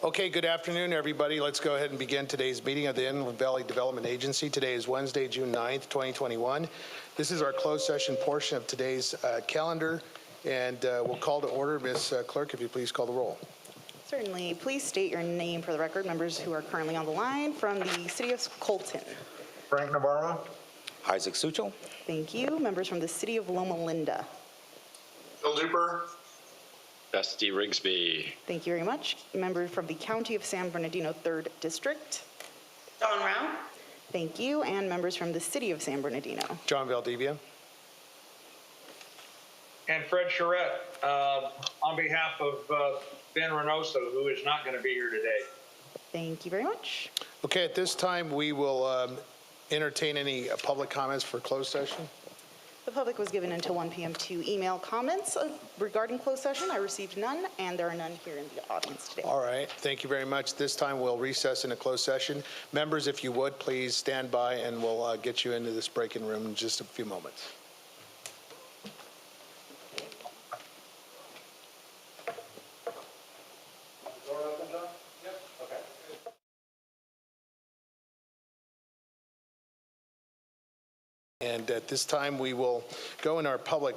Okay, good afternoon, everybody. Let's go ahead and begin today's meeting of the Inland Valley Development Agency. Today is Wednesday, June 9th, 2021. This is our closed session portion of today's calendar, and we'll call to order. Ms. Clerk, if you please call the roll. Certainly. Please state your name for the record. Members who are currently on the line from the City of Colton. Frank Navarro. Isaac Suchel. Thank you. Members from the City of Loma Linda. Bill Duper. Dusty Rigsby. Thank you very much. Member from the County of San Bernardino, 3rd District. Dawn Rao. Thank you. And members from the City of San Bernardino. John Valdivia. And Fred Charette, on behalf of Ben Reynoso, who is not going to be here today. Thank you very much. Okay, at this time, we will entertain any public comments for closed session. The public was given until 1 p.m. to email comments regarding closed session. I received none, and there are none here in the audience today. All right, thank you very much. This time we'll recess in a closed session. Members, if you would, please stand by and we'll get you into this break-in room in just a few moments. And at this time, we will go in our public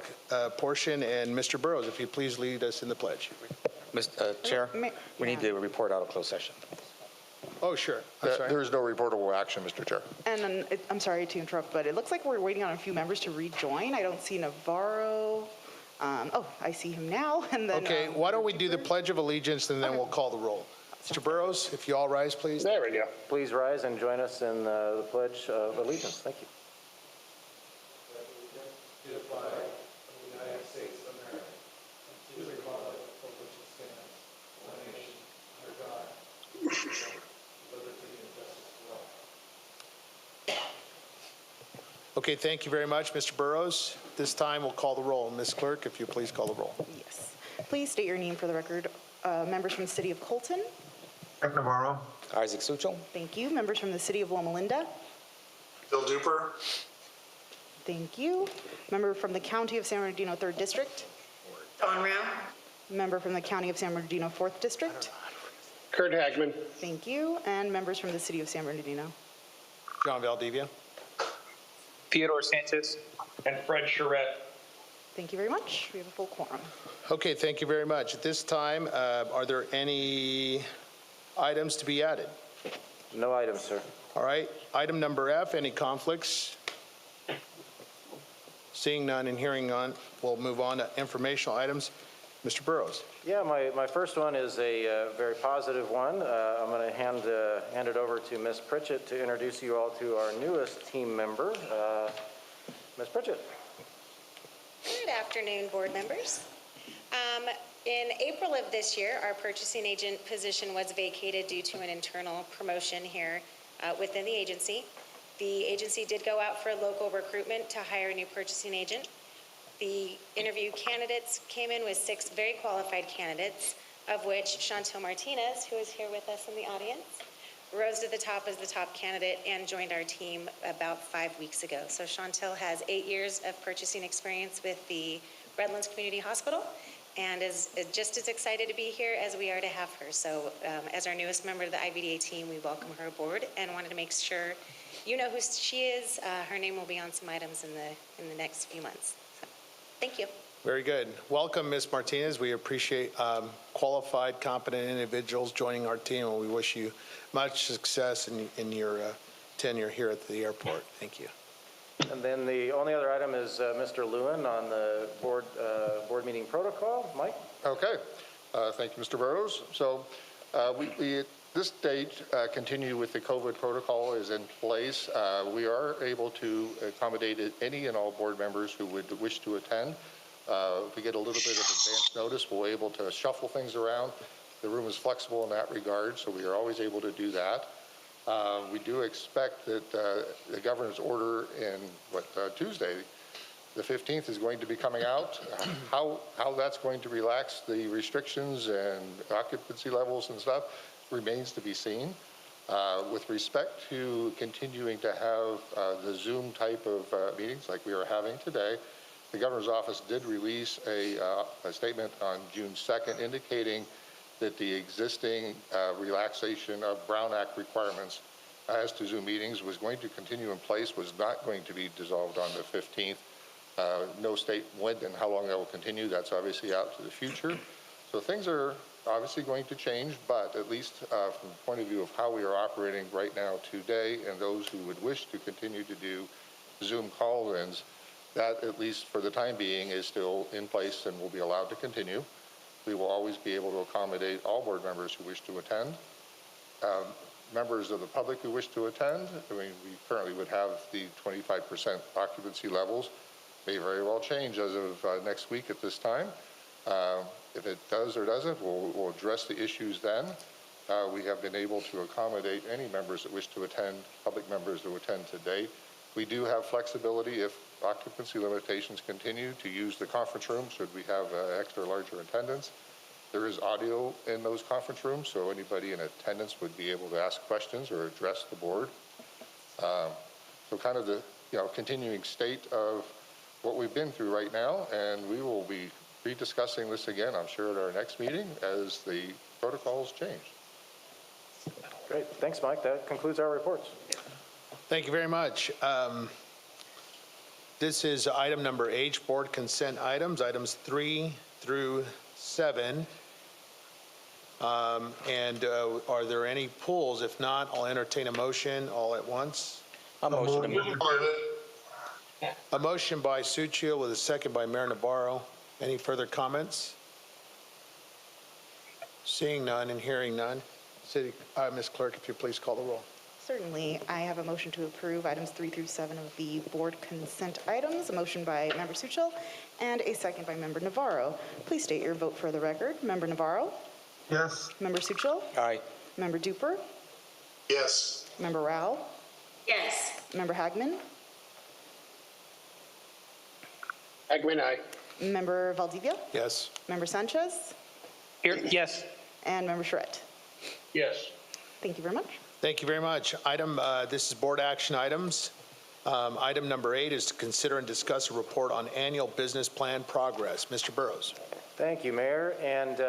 portion, and Mr. Burrows, if you please lead us in the pledge. Mr. Chair, we need to report out of closed session. Oh, sure. I'm sorry. There is no reportable action, Mr. Chair. And I'm sorry to interrupt, but it looks like we're waiting on a few members to rejoin. I don't see Navarro. Oh, I see him now. And then. Okay, why don't we do the Pledge of Allegiance, and then we'll call the roll. Mr. Burrows, if you all rise, please. There we go. Please rise and join us in the Pledge of Allegiance. Thank you. To the flag of the United States of America, and to the republic for which it stands, one nation, under God, liberty and justice for all. Okay, thank you very much, Mr. Burrows. This time we'll call the roll. Ms. Clerk, if you please call the roll. Yes. Please state your name for the record. Members from the City of Colton. Frank Navarro. Isaac Suchel. Thank you. Members from the City of Loma Linda. Bill Duper. Thank you. Member from the County of San Bernardino, 3rd District. Dawn Rao. Member from the County of San Bernardino, 4th District. Kurt Hagman. Thank you. And members from the City of San Bernardino. John Valdivia. Theodore Sanchez. And Fred Charette. Thank you very much. We have a full quorum. Okay, thank you very much. At this time, are there any items to be added? No items, sir. All right. Item number F, any conflicts? Seeing none and hearing none, we'll move on to informational items. Mr. Burrows. Yeah, my first one is a very positive one. I'm going to hand it over to Ms. Pritchett to introduce you all to our newest team member. Ms. Pritchett. Good afternoon, board members. In April of this year, our purchasing agent position was vacated due to an internal promotion here within the agency. The agency did go out for local recruitment to hire a new purchasing agent. The interview candidates came in with 6 very qualified candidates, of which Chantel Martinez, who is here with us in the audience, rose to the top as the top candidate and joined our team about 5 weeks ago. So Chantel has 8 years of purchasing experience with the Redlands Community Hospital and is just as excited to be here as we are to have her. So as our newest member of the IVDA team, we welcome her aboard and wanted to make sure you know who she is. Her name will be on some items in the next few months. So, thank you. Very good. Welcome, Ms. Martinez. We appreciate qualified, competent individuals joining our team, and we wish you much success in your tenure here at the airport. Thank you. And then the only other item is Mr. Lewin on the board meeting protocol. Mike? Okay. Thank you, Mr. Burrows. So we at this date continue with the COVID protocol is in place. We are able to accommodate any and all board members who would wish to attend. If we get a little bit of advance notice, we're able to shuffle things around. The room is flexible in that regard, so we are always able to do that. We do expect that the governor's order in Tuesday, the 15th, is going to be coming out. How that's going to relax the restrictions and occupancy levels and stuff remains to be seen. With respect to continuing to have the Zoom type of meetings like we are having today, the governor's office did release a statement on June 2nd indicating that the existing relaxation of Brown Act requirements as to Zoom meetings was going to continue in place, was not going to be dissolved on the 15th. No state when and how long that will continue. That's obviously out to the future. So things are obviously going to change, but at least from the point of view of how we are operating right now today, and those who would wish to continue to do Zoom call-ins, that at least for the time being is still in place and will be allowed to continue. We will always be able to accommodate all board members who wish to attend. Members of the public who wish to attend, I mean, we currently would have the 25% occupancy levels. May very well change as of next week at this time. If it does or doesn't, we'll address the issues then. We have been able to accommodate any members that wish to attend, public members who attend today. We do have flexibility if occupancy limitations continue to use the conference room should we have extra larger attendance. There is audio in those conference rooms, so anybody in attendance would be able to ask questions or address the board. So kind of the continuing state of what we've been through right now, and we will be rediscussing this again, I'm sure, at our next meeting as the protocols change. Great. Thanks, Mike. That concludes our reports. Thank you very much. This is item number H, board consent items, items 3 through 7. And are there any pulls? If not, I'll entertain a motion all at once. A motion to move. A motion by Suchil with a second by Mayor Navarro. Any further comments? Seeing none and hearing none. Ms. Clerk, if you please call the roll. Certainly. I have a motion to approve items 3 through 7 of the board consent items. A motion by Member Suchil and a second by Member Navarro. Please state your vote for the record. Member Navarro? Yes. Member Suchil? Aye. Member Duper? Yes. Member Rao? Yes. Member Hagman? Hagman, aye. Member Valdivia? Yes. Member Sanchez? Here, yes. And Member Charette. Yes. Thank you very much. Thank you very much. This is board action items. Item number 8 is to consider and discuss a report on annual business plan progress. Mr. Burrows. Thank you, Mayor. And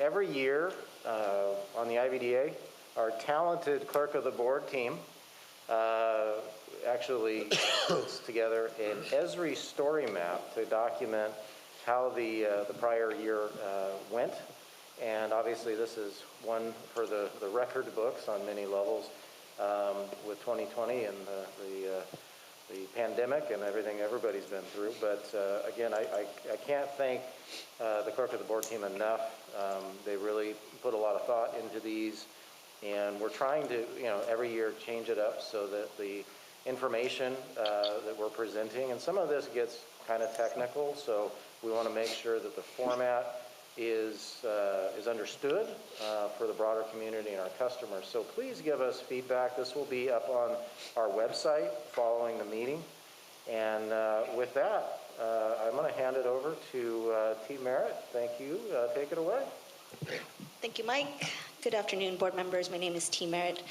every year on the IVDA, our talented clerk of the board team actually puts together an Esri story map to document how the prior year went. And obviously this is one for the record books on many levels with 2020 and the pandemic and everything everybody's been through. But again, I can't thank the clerk of the board team enough. They really put a lot of thought into these, and we're trying to, every year change it up so that the information that we're presenting, and some of this gets kind of technical, so we want to make sure that the format is understood for the broader community and our customers. So please give us feedback. This will be up on our website following the meeting. And with that, I'm going to hand it over to T. Merritt. Thank you. Take it away. Thank you, Mike. Good afternoon, board members. My name is T. Merritt.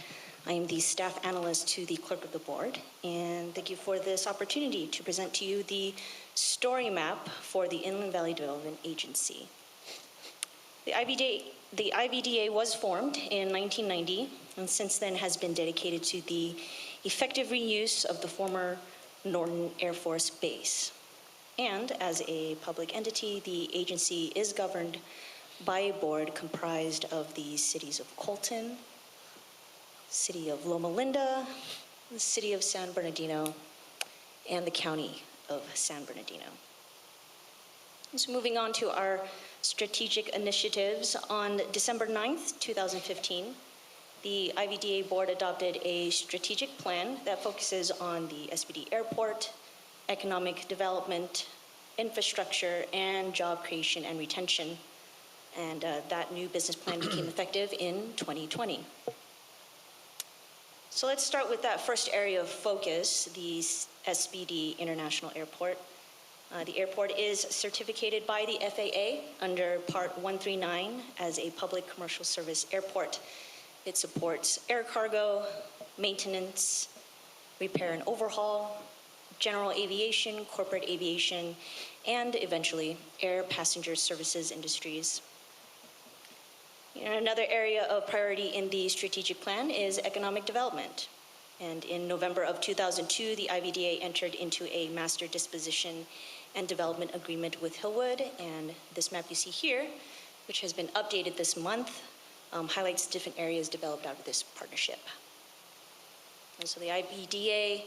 I am the staff analyst to the clerk of the board. And thank you for this opportunity to present to you the story map for the Inland Valley Development Agency. The IVDA was formed in 1990, and since then has been dedicated to the effective reuse of the former Norton Air Force Base. And as a public entity, the agency is governed by a board comprised of the cities of Colton, city of Loma Linda, the city of San Bernardino, and the county of San Bernardino. So moving on to our strategic initiatives, on December 9th, 2015, the IVDA board adopted a strategic plan that focuses on the SBD airport, economic development, infrastructure, and job creation and retention. And that new business plan became effective in 2020. So let's start with that first area of focus, the SBD International Airport. The airport is certificated by the FAA under Part 139 as a public commercial service airport. It supports air cargo, maintenance, repair and overhaul, general aviation, corporate aviation, and eventually air passenger services industries. Another area of priority in the strategic plan is economic development. And in November of 2002, the IVDA entered into a master disposition and development agreement with Hillwood. And this map you see here, which has been updated this month, highlights different areas developed out of this partnership. And so the IVDA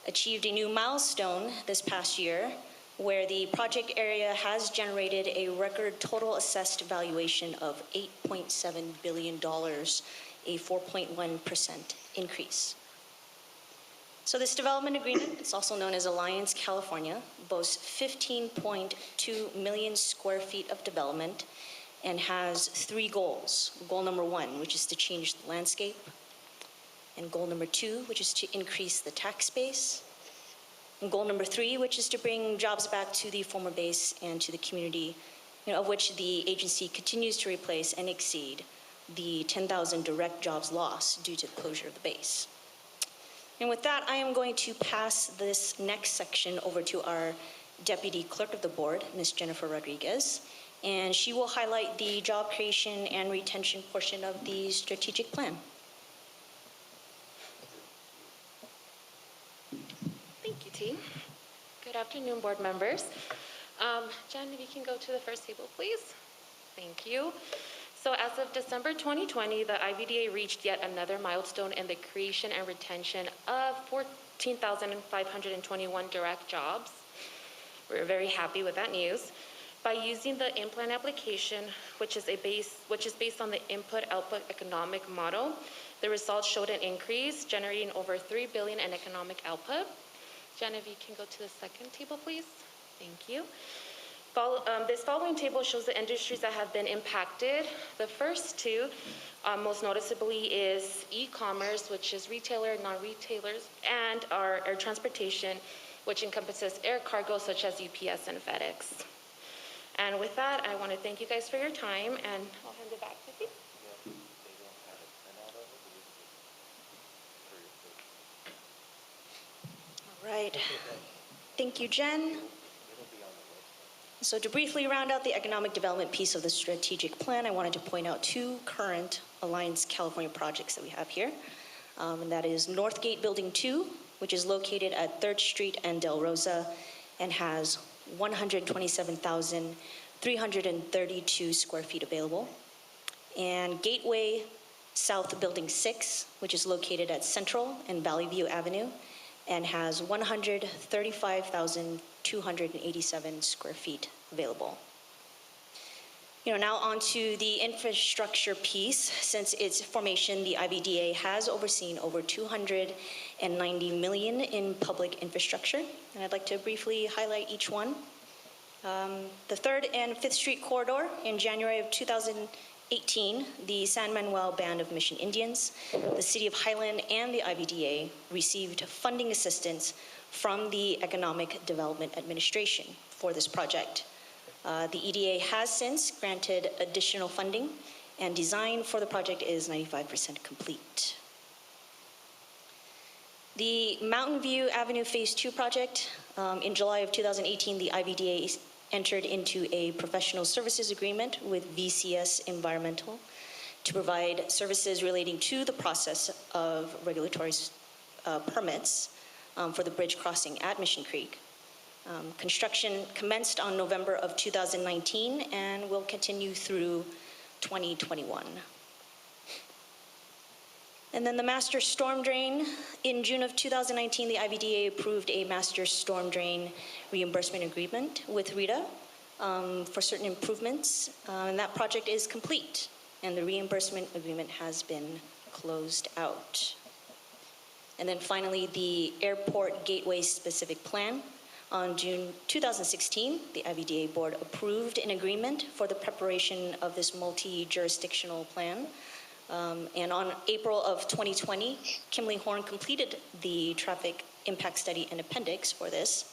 achieved a new milestone this past year where the project area has generated a record total assessed valuation of $8.7 billion, a 4.1% increase. So this development agreement, it's also known as Alliance California, boasts 15.2 million square feet of development and has 3 goals. Goal number 1, which is to change the landscape, and goal number 2, which is to increase the tax base, and goal number 3, which is to bring jobs back to the former base and to the community, of which the agency continues to replace and exceed the 10,000 direct jobs lost due to the closure of the base. And with that, I am going to pass this next section over to our Deputy Clerk of the Board, Ms. Jennifer Rodriguez, and she will highlight the job creation and retention portion of the strategic plan. Thank you, team. Good afternoon, board members. Jen, if you can go to the first table, please. Thank you. So as of December 2020, the IVDA reached yet another milestone in the creation and retention of 14,521 direct jobs. We're very happy with that news. By using the in-plan application, which is based on the input-output economic model, the results showed an increase, generating over $3 billion in economic output. Jen, if you can go to the second table, please. Thank you. This following table shows the industries that have been impacted. The first 2, most noticeably, is e-commerce, which is retailer, non-retailers, and our air transportation, which encompasses air cargo such as UPS and FedEx. And with that, I want to thank you guys for your time, and I'll hand it back to you. All right. Thank you, Jen. So to briefly round out the economic development piece of the strategic plan, I wanted to point out 2 current Alliance California projects that we have here. And that is Northgate Building 2, which is located at 3rd Street and Del Rosa and has 127,332 square feet available. And Gateway South Building 6, which is located at Central and Valley View Avenue and has 135,287 square feet available. Now on to the infrastructure piece. Since its formation, the IVDA has overseen over $290 million in public infrastructure, and I'd like to briefly highlight each one. The 3rd and 5th Street corridor in January of 2018, the San Manuel Band of Mission Indians, the City of Highland, and the IVDA received funding assistance from the Economic Development Administration for this project. The EDA has since granted additional funding, and design for the project is 95% complete. The Mountain View Avenue Phase 2 project, in July of 2018, the IVDA entered into a professional services agreement with VCS Environmental to provide services relating to the process of regulatory permits for the bridge crossing at Mission Creek. Construction commenced on November of 2019 and will continue through 2021. And then the master storm drain. In June of 2019, the IVDA approved a master storm drain reimbursement agreement with RITA for certain improvements, and that project is complete, and the reimbursement agreement has been closed out. And then finally, the airport gateway specific plan. On June 2016, the IVDA board approved an agreement for the preparation of this multi-jurisdictional plan. And on April of 2020, Kimley Horn completed the traffic impact study and appendix for this.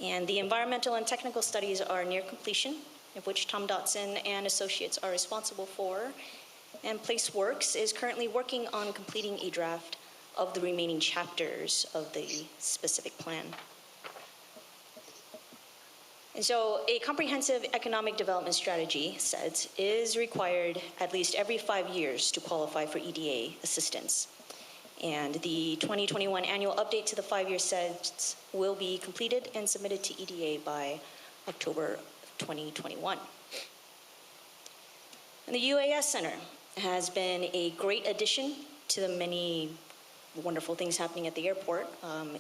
And the environmental and technical studies are near completion, of which Tom Dotson and Associates are responsible for. And PlaceWorks is currently working on completing a draft of the remaining chapters of the specific plan. And so a comprehensive economic development strategy set is required at least every 5 years to qualify for EDA assistance. And the 2021 annual update to the 5-year sets will be completed and submitted to EDA by October 2021. And the Uas Center has been a great addition to the many wonderful things happening at the airport.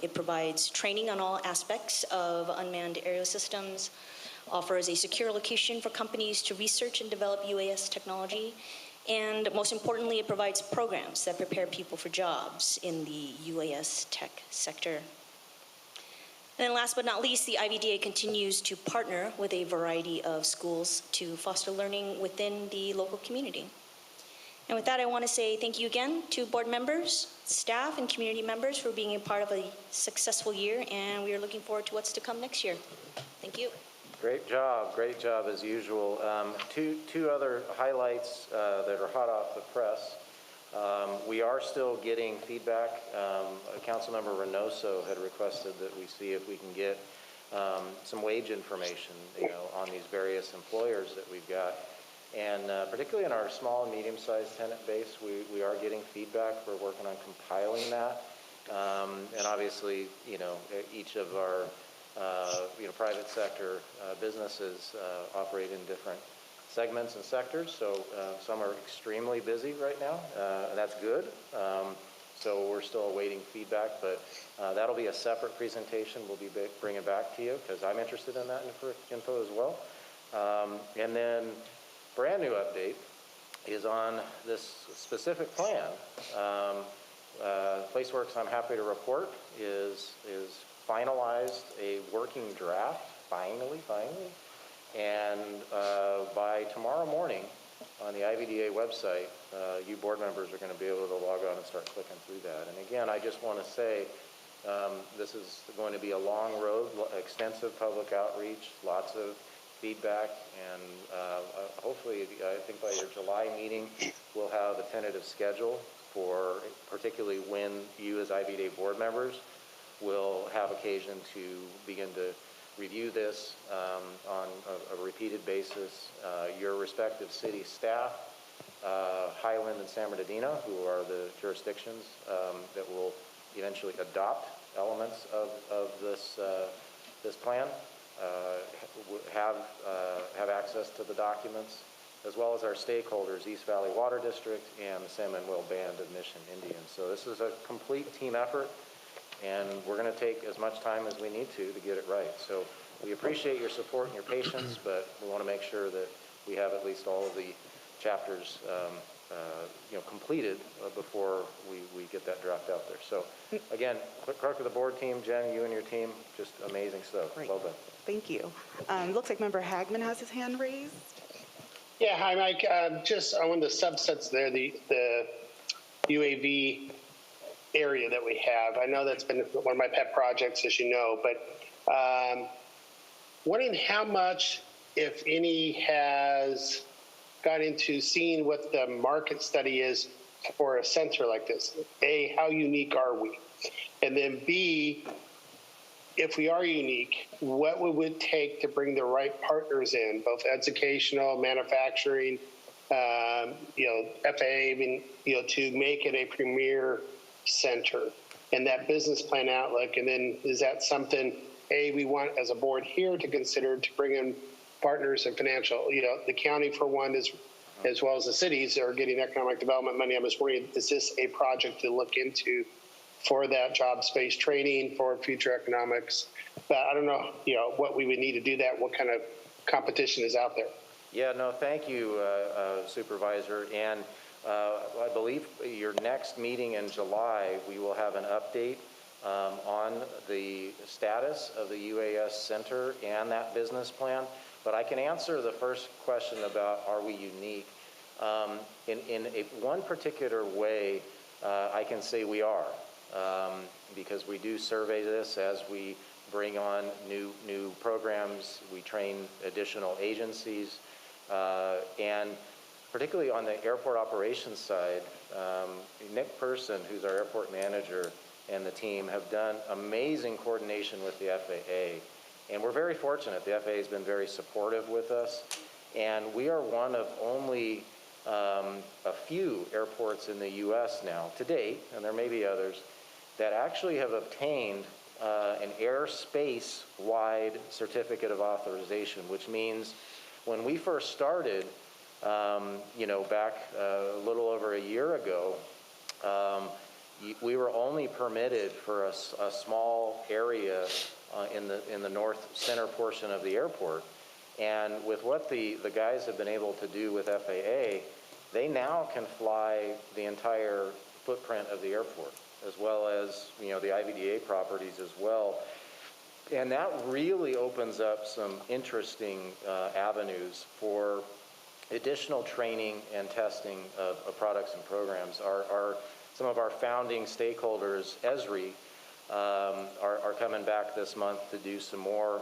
It provides training on all aspects of unmanned aerial systems, offers a secure location for companies to research and develop UAS technology, and most importantly, it provides programs that prepare people for jobs in the UAS tech sector. And then last but not least, the IVDA continues to partner with a variety of schools to foster learning within the local community. And with that, I want to say thank you again to board members, staff, and community members for being a part of a successful year, and we are looking forward to what's to come next year. Thank you. Great job as usual. Two other highlights that are hot off the press. We are still getting feedback. Councilmember Reynoso had requested that we see if we can get some wage information, on these various employers that we've got. And particularly in our small and medium-sized tenant base, we are getting feedback. We're working on compiling that. And obviously, each of our, private sector businesses operate in different segments and sectors. So some are extremely busy right now, and that's good. So we're still awaiting feedback, but that'll be a separate presentation we'll be bringing back to you because I'm interested in that info as well. And then brand new update is on this specific plan. PlaceWorks, I'm happy to report, is finalized a working draft, finally. And by tomorrow morning on the IVDA website, you board members are going to be able to log on and start clicking through that. And again, I just want to say this is going to be a long road, extensive public outreach, lots of feedback, and hopefully, I think by your July meeting, we'll have a tentative schedule for particularly when you as IVDA board members will have occasion to begin to review this on a repeated basis. Your respective city staff, Highland and San Bernardino, who are the jurisdictions that will eventually adopt elements of this plan, have access to the documents, as well as our stakeholders, East Valley Water District and the San Manuel Band of Mission Indians. So this is a complete team effort, and we're going to take as much time as we need to get it right. So we appreciate your support and your patience, but we want to make sure that we have at least all of the chapters completed before we get that draft out there. So again, clerk of the board team, Jen, you and your team, just amazing stuff. Great. Well done. Thank you. Looks like Member Hagman has his hand raised. Yeah, hi, Mike. Just on the subsets there, the UAV area that we have. I know that's been one of my pet projects, as you know, but wondering how much, if any, has got into seeing what the market study is for a center like this. A, how unique are we? And then B, if we are unique, what would it take to bring the right partners in, both educational, manufacturing, FAA, to make it a premier center and that business plan outlook? And then is that something, A, we want as a board here to consider to bring in partners and financial, the county for one is, as well as the cities are getting economic development money. I'm just worried, is this a project to look into for that job space training for future economics? But I don't know, what we would need to do that. What kind of competition is out there? Yeah, no, thank you, Supervisor. And I believe your next meeting in July, we will have an update on the status of the UAS Center and that business plan. But I can answer the first question about are we unique. In one particular way, I can say we are. Because we do survey this as we bring on new programs, we train additional agencies, and particularly on the airport operations side, Nick Person, who's our airport manager, and the team have done amazing coordination with the FAA. And we're very fortunate. The FAA has been very supportive with us. And we are one of only a few airports in the U.S. now, to date, and there may be others, that actually have obtained an airspace-wide certificate of authorization, which means when we first started, back a little over a year ago, we were only permitted for a small area in the north center portion of the airport. And with what the guys have been able to do with FAA, they now can fly the entire footprint of the airport, as well as, the IVDA properties as well. And that really opens up some interesting avenues for additional training and testing of products and programs. Some of our founding stakeholders, ESRI, are coming back this month to do some more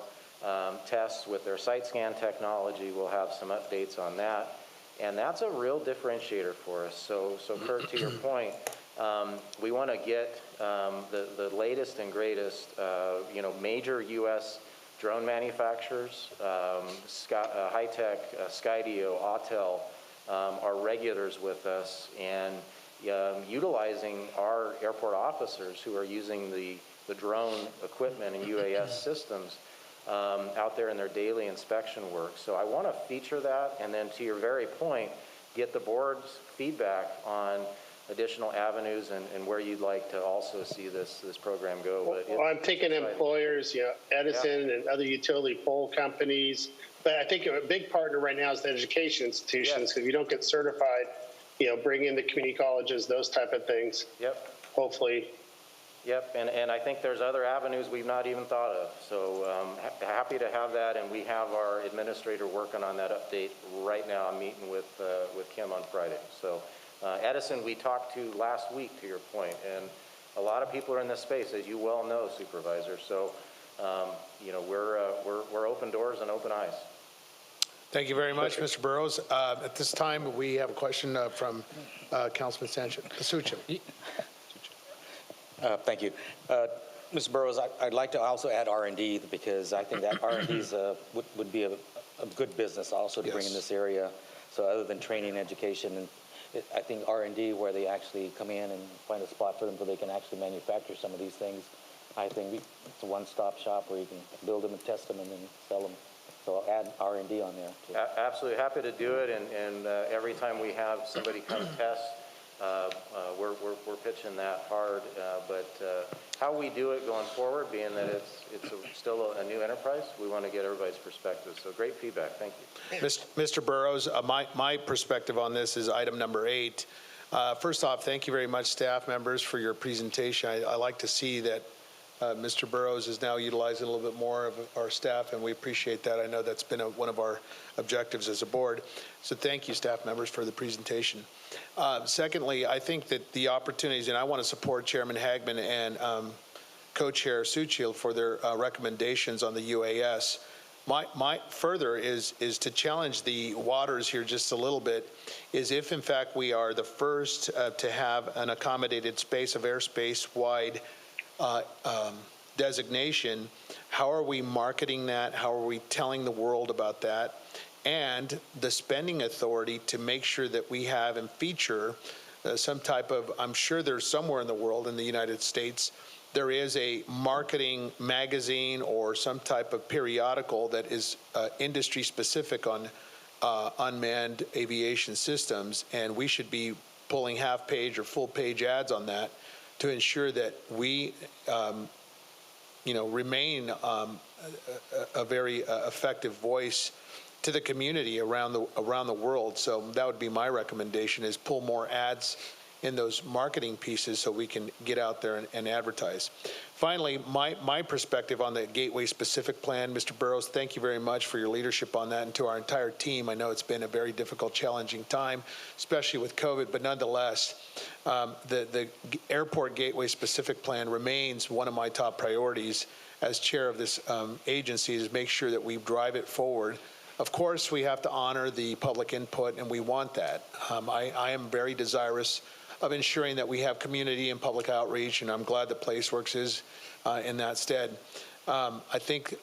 tests with their site scan technology. We'll have some updates on that. And that's a real differentiator for us. So Kurt, to your point, we want to get the latest and greatest, major U.S. drone manufacturers, High-Tech, Skydio, Autel, are regulars with us, and utilizing our airport officers who are using the drone equipment and UAS systems out there in their daily inspection work. So I want to feature that, and then to your very point, get the board's feedback on additional avenues and where you'd like to also see this program go. But I'm thinking employers, Edison and other utility pole companies. But I think a big partner right now is the education institutions, because if you don't get certified, bring in the community colleges, those type of things. Yep. Hopefully. Yep, and I think there's other avenues we've not even thought of. So happy to have that, and we have our administrator working on that update right now. I'm meeting with Kim on Friday. So Edison, we talked to last week, to your point, and a lot of people are in this space, as you well know, Supervisor. So we're open doors and open eyes. Thank you very much, Mr. Burrows. At this time, we have a question from Councilman Suchil. Thank you. Mr. Burrows, I'd like to also add R&D, because I think that R&D would be a good business also to bring in this area. So other than training and education, I think R&D, where they actually come in and find a spot for them so they can actually manufacture some of these things, I think it's a one-stop shop where you can build them and test them and then sell them. So I'll add R&D on there, too. Absolutely happy to do it, and every time we have somebody come test, we're pitching that hard. But how we do it going forward, being that it's still a new enterprise, we want to get everybody's perspective. So great feedback. Thank you. Mr. Burrows, my perspective on this is item number 8. First off, thank you very much, staff members, for your presentation. I like to see that Mr. Burrows is now utilizing a little bit more of our staff, and we appreciate that. I know that's been one of our objectives as a board. So thank you, staff members, for the presentation. Secondly, I think that the opportunities, and I want to support Chairman Hagman and Co-Chair Suchil for their recommendations on the UAS. My further is to challenge the waters here just a little bit, is if in fact we are the first to have an accommodated space of airspace wide designation, how are we marketing that? How are we telling the world about that? And the spending authority to make sure that we have and feature some type of, I'm sure there's somewhere in the world, in the United States, there is a marketing magazine or some type of periodical that is industry specific on unmanned aviation systems, and we should be pulling half-page or full-page ads on that to ensure that we, remain a very effective voice to the community around the world. So that would be my recommendation, is pull more ads in those marketing pieces so we can get out there and advertise. Finally, my perspective on the Gateway specific plan, Mr. Burrows, thank you very much for your leadership on that, and to our entire team. I know it's been a very difficult, challenging time, especially with COVID, but nonetheless, the Airport Gateway specific plan remains one of my top priorities as chair of this agency, is make sure that we drive it forward Of course, we have to honor the public input, and we want that. I am very desirous of ensuring that we have community and public outreach, and I'm glad that PlaceWorks is in that stead. I think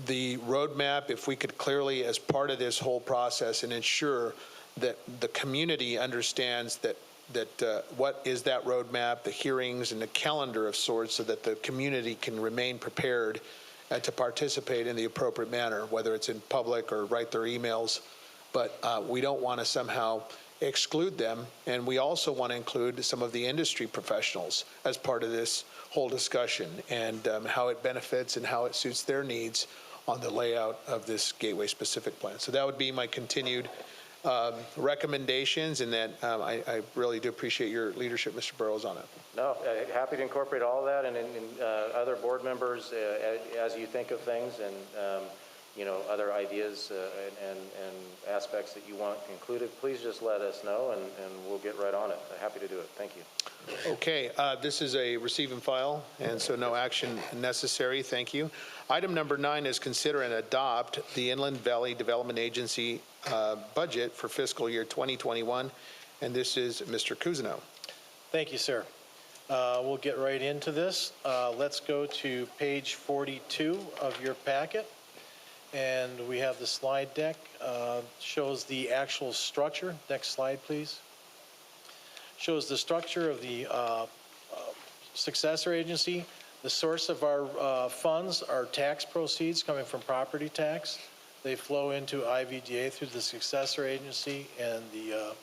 the roadmap, if we could clearly, as part of this whole process, and ensure that the community understands that what is that roadmap, the hearings, and the calendar of sorts, so that the community can remain prepared to participate in the appropriate manner, whether it's in public or write their emails. But we don't want to somehow exclude them, and we also want to include some of the industry professionals as part of this whole discussion, and how it benefits and how it suits their needs on the layout of this gateway-specific plan. So that would be my continued recommendations, and that I really do appreciate your leadership, Mr. Burrows, on it. No, happy to incorporate all of that, and other board members as you think of things, and other ideas and aspects that you want included, please just let us know, and we'll get right on it. Happy to do it. Thank you. Okay, this is a receive and file, and so no action necessary. Thank you. Item number 9 is consider and adopt the Inland Valley Development Agency budget for fiscal year 2021, and this is Mr. Cousineau. Thank you, sir. We'll get right into this. Let's go to page 42 of your packet, and we have the slide deck. Shows the actual structure. Next slide, please. Shows the structure of the successor agency. The source of our funds are tax proceeds coming from property tax. They flow into IVDA through the successor agency and the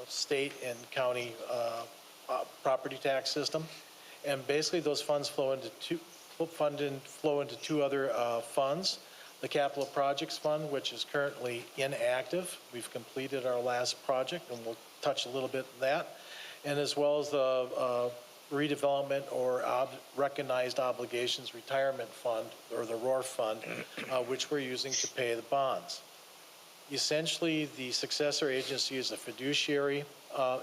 state and county property tax system. And basically those funds flow into two other funds. The Capital Projects Fund, which is currently inactive. We've completed our last project, and we'll touch a little bit on that. And as well as the Redevelopment or Recognized Obligations Retirement Fund, or the ROAR Fund, which we're using to pay the bonds. Essentially, the successor agency is a fiduciary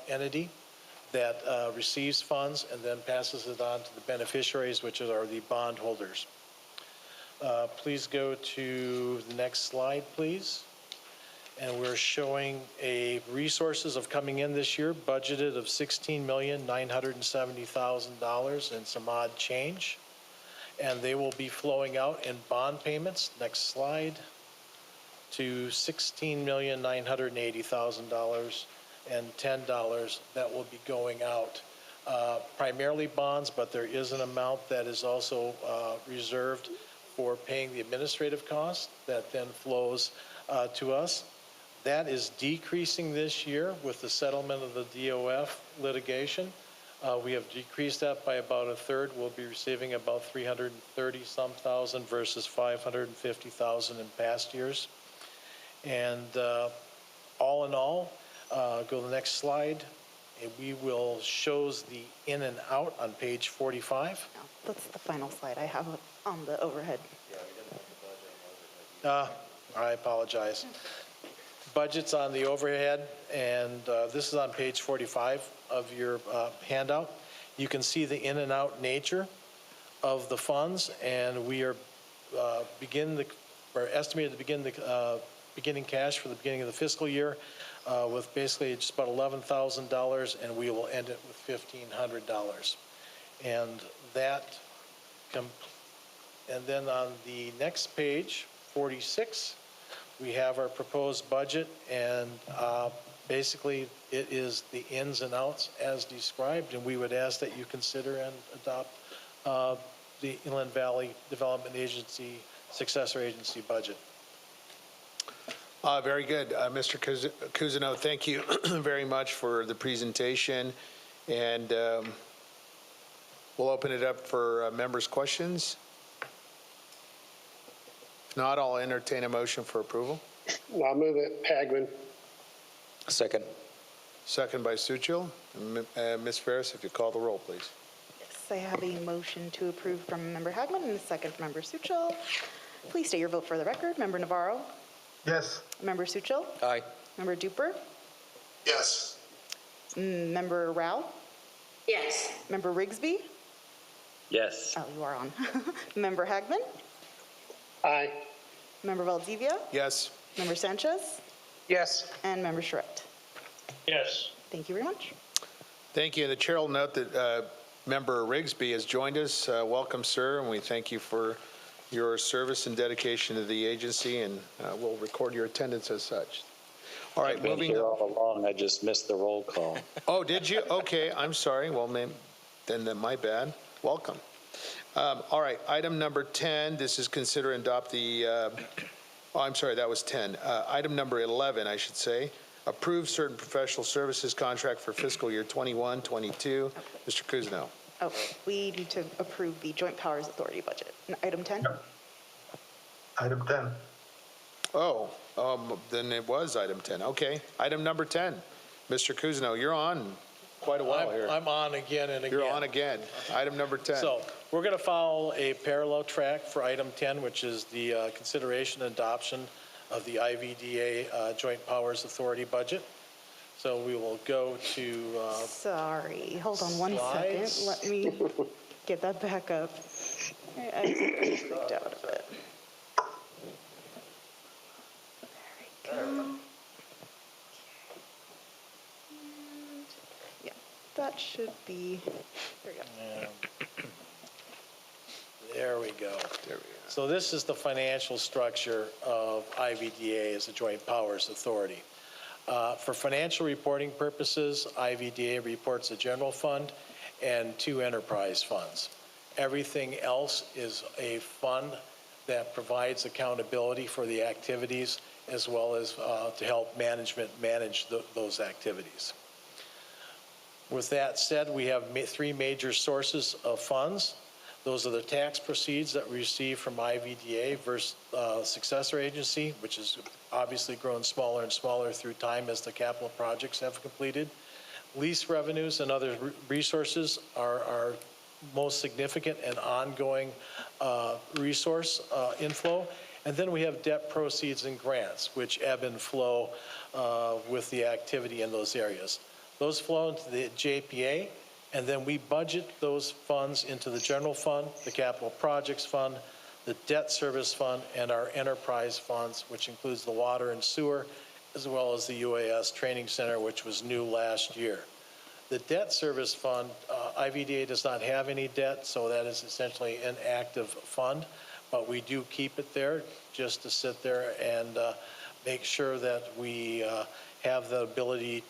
entity that receives funds and then passes it on to the beneficiaries, which are the bondholders. Please go to the next slide, please. And we're showing resources of coming in this year, budgeted of $16,970,000 and some odd change. And they will be flowing out in bond payments, next slide, to $16,980,000 and $10 that will be going out. Primarily bonds, but there is an amount that is also reserved for paying the administrative costs that then flows to us. That is decreasing this year with the settlement of the DOF litigation. We have decreased that by about a third. We'll be receiving about $330-some thousand versus $550,000 in past years. And all in all, go to the next slide. And we will shows the in and out on page 45. No, that's the final slide I have on the overhead. Yeah, we didn't have the budget on overhead. I apologize. Budgets on the overhead, and this is on page 45 of your handout. You can see the in and out nature of the funds, and we are estimated to begin the beginning cash for the beginning of the fiscal year with basically just about $11,000, and we will end it with $1,500. And and then on the next page, 46, we have our proposed budget, and basically it is the ins and outs as described, and we would ask that you consider and adopt the Inland Valley Development Agency successor agency budget. Very good. Mr. Cousineau, thank you very much for the presentation, and we'll open it up for members' questions. If not, I'll entertain a motion for approval. I'll move it. Hagman. Second. Second by Suchil. Ms. Ferris, if you call the roll, please. Yes, I have a motion to approve from Member Hagman and a second from Member Suchil. Please state your vote for the record. Member Navarro? Yes. Member Suchil? Aye. Member Duper? Yes. Member Rao? Yes. Member Rigsby? Yes. Oh, you are on. Member Hagman? Aye. Member Valdivia? Yes. Member Sanchez, Yes. and Member Charette. Yes. Thank you very much. Thank you. The chair will note that Member Rigsby has joined us. Welcome, sir, and we thank you for your service and dedication to the agency, and we'll record your attendance as such. All right, I've been moving here on. all along. I just missed the roll call. Oh, did you? Okay, I'm sorry. Well, then my bad. Welcome. All right, item number 10, this is consider and adopt the, I'm sorry, that was 10. Item number 11, I should say, approve certain professional services contract for fiscal year 21-22. Mr. Kuzno. Oh, we need to approve the Joint Powers Authority budget. Item 10? Item 10. Oh, then it was item 10. Okay, item number 10. Mr. Kuzno, you're on quite a while here. I'm on again and again. You're on again. Item number 10. So we're going to follow a parallel track for item 10, which is the consideration and adoption of the IVDA Joint Powers Authority budget. So we will go to Sorry, hold on one second. slides. Let me get that back up. I freaked out of it. There we go. Yeah, that should be, there we go. There we go. So this is the financial structure of IVDA as a Joint Powers Authority. For financial reporting purposes, IVDA reports a general fund and 2 enterprise funds. Everything else is a fund that provides accountability for the activities as well as to help management manage those activities. With that said, we have 3 major sources of funds. Those are the tax proceeds that we receive from IVDA versus Successor agency, which has obviously grown smaller and smaller through time as the capital projects have completed. Lease revenues and other resources are our most significant and ongoing resource inflow. And then we have debt proceeds and grants, which ebb and flow with the activity in those areas. Those flow into the JPA, and then we budget those funds into the general fund, the capital projects fund, the debt service fund, and our enterprise funds, which includes the water and sewer, as well as the UAS training center, which was new last year. The debt service fund, IVDA does not have any debt, so that is essentially an active fund, but we do keep it there just to sit there and make sure that we have the ability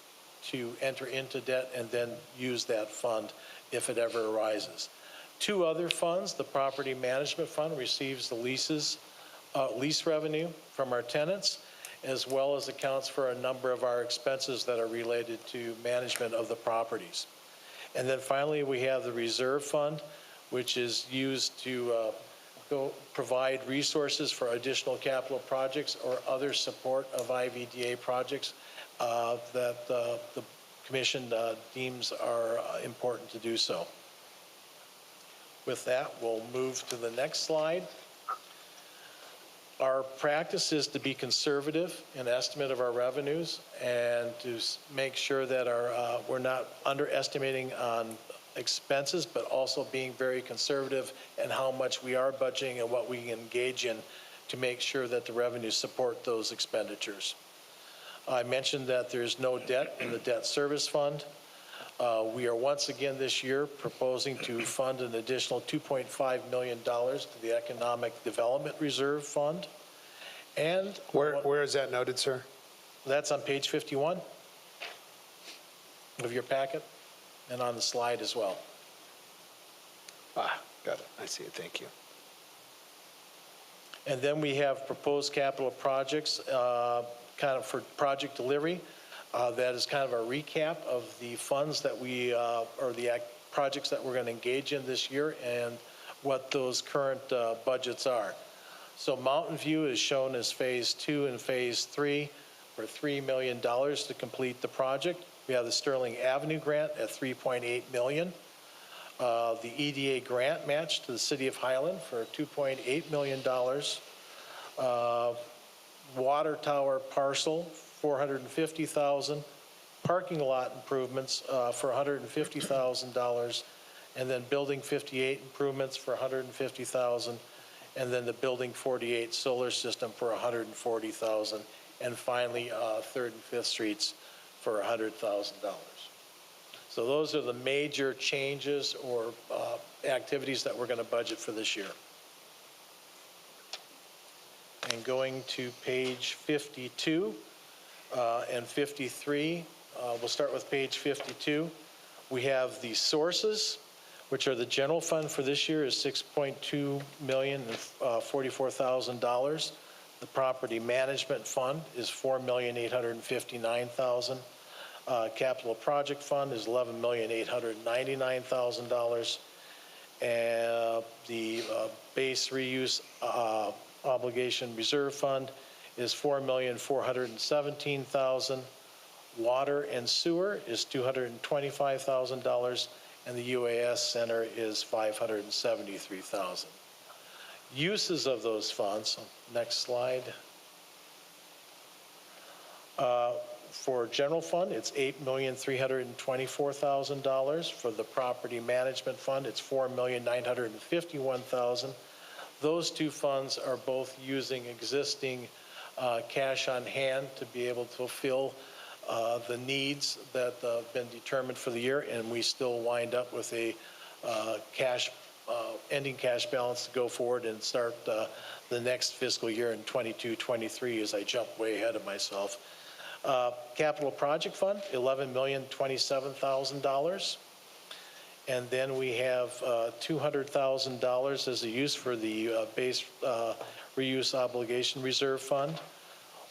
to enter into debt and then use that fund if it ever arises. 2 other funds, the property management fund receives the lease revenue from our tenants, as well as accounts for a number of our expenses that are related to management of the properties. And then finally, we have the reserve fund, which is used to provide resources for additional capital projects or other support of IVDA projects that the Commission deems are important to do so. With that, we'll move to the next slide. Our practice is to be conservative in estimate of our revenues and to make sure that we're not underestimating on expenses, but also being very conservative in how much we are budgeting and what we engage in to make sure that the revenues support those expenditures. I mentioned that there's no debt in the debt service fund. We are once again this year proposing to fund an additional $2.5 million to the Economic Development Reserve Fund. And where is that noted, sir? That's on page 51 of your packet and on the slide as well. Got it. I see it. Thank you. And then we have proposed capital projects kind of for project delivery. That is kind of a recap of the funds that we, or the projects that we're going to engage in this year and what those current budgets are. So Mountain View is shown as phase 2 and phase 3 for $3 million to complete the project. We have the Sterling Avenue grant at $3.8 million. The EDA grant match to the City of Highland for $2.8 million. Water tower parcel, $450,000. Parking lot improvements for $150,000. And then building 58 improvements for $150,000. and then the Building 48 solar system for $140,000, and finally, 3rd and 5th Streets for $100,000. So those are the major changes or activities that we're going to budget for this year. And going to page 52 and 53, we'll start with page 52. We have the sources, which are the general fund for this year is $6.244,000. The property management fund is $4,859,000. Capital project fund is $11,899,000. And the base reuse obligation reserve fund is $4,417,000. Water and sewer is $225,000, and the Uas Center is $573,000. Uses of those funds, next slide. For general fund, it's $8,324,000. For the property management fund, it's $4,951,000. Those two funds are both using existing cash on hand to be able to fulfill the needs that have been determined for the year, and we still wind up with a ending cash balance to go forward and start the next fiscal year in 22-23 as I jump way ahead of myself. Capital project fund, $11,027,000. And then we have $200,000 as a use for the base reuse obligation reserve fund.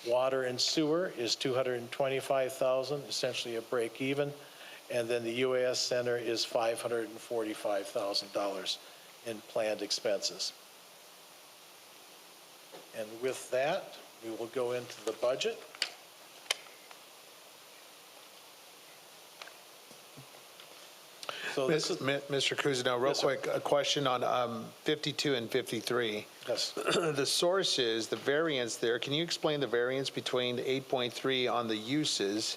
Water and sewer is $225,000, essentially a break even. And then the Uas Center is $545,000 in planned expenses. And with that, we will go into the budget. So this is Mr. Cousineau, real quick, a question on 52 and 53. Yes. The sources, the variance there, can you explain the variance between 8.3 on the uses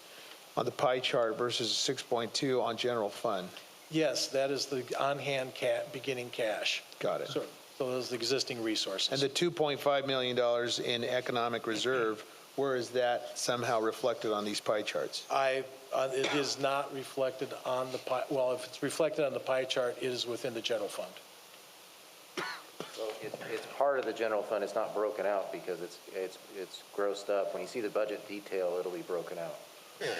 on the pie chart versus 6.2 on general fund? Yes, that is the on-hand beginning cash. Got it. So those are the existing resources. And the $2.5 million in economic reserve, where is that somehow reflected on these pie charts? It is not reflected on the pie. Well, if it's reflected on the pie chart, it is within the general fund. So it's part of the general fund. It's not broken out because it's grossed up. When you see the budget detail, it'll be broken out.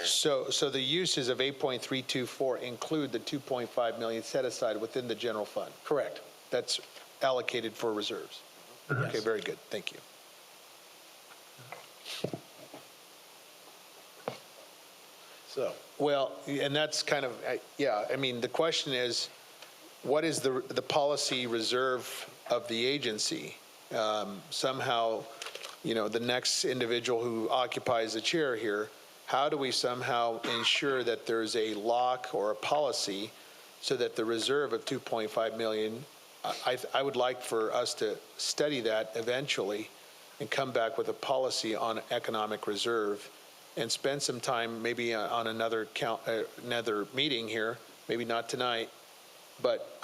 So the uses of 8.324 include the 2.5 million set aside within the general fund? Correct. That's allocated for reserves? Yes. Okay, very good. Thank you. So, well, and that's kind of, yeah, I mean, the question is, what is the policy reserve of the agency? Somehow, you know, the next individual who occupies the chair here, how do we somehow ensure that there's a lock or a policy so that the reserve of 2.5 million, I would like for us to study that eventually and come back with a policy on economic reserve and spend some time maybe on another meeting here, maybe not tonight, but